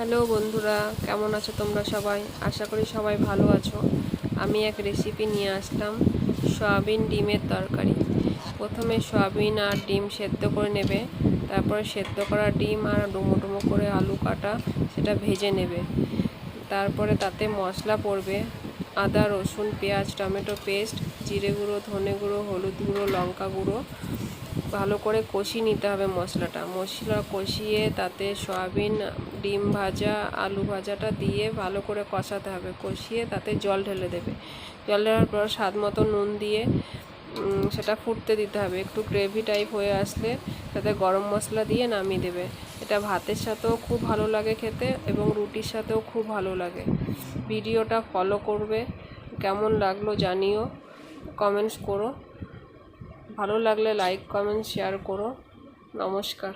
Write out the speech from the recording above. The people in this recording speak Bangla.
হ্যালো বন্ধুরা, কেমন আছো তোমরা সবাই? আশা করি সবাই ভালো আছো। আমি এক রেসিপি নিয়ে আসলাম, সয়াবিন ডিমের তরকারি। প্রথমে সয়াবিন আর ডিম সেদ্ধ করে নেবে, তারপরে সেদ্ধ করা ডিম আর ডুমো ডুমো করে আলু কাটা সেটা ভেজে নেবে। তারপরে তাতে মশলা পড়বে, আদা রসুন পেঁয়াজ টমেটো পেস্ট, জিরে গুঁড়ো ধনে গুঁড়ো হলুদ গুঁড়ো লঙ্কা গুঁড়ো। ভালো করে কষিয়ে নিতে হবে মশলা কষিয়ে তাতে সয়াবিন ডিম ভাজা আলু ভাজাটা দিয়ে ভালো করে কষাতে হবে। কষিয়ে তাতে জল ঢেলে দেবে। জল ঢালার পর স্বাদ মতো নুন দিয়ে সেটা ফুটতে দিতে হবে। একটু গ্রেভি টাইপ হয়ে আসলে তাতে গরম মশলা দিয়ে নামিয়ে দেবে। এটা ভাতের সাথেও খুব ভালো লাগে খেতে এবং রুটির সাথেও খুব ভালো লাগে। ভিডিওটা ফলো করবে, কেমন লাগলো জানিও, কমেন্টস করো। ভালো লাগলে লাইক কমেন্ট শেয়ার করো। নমস্কার।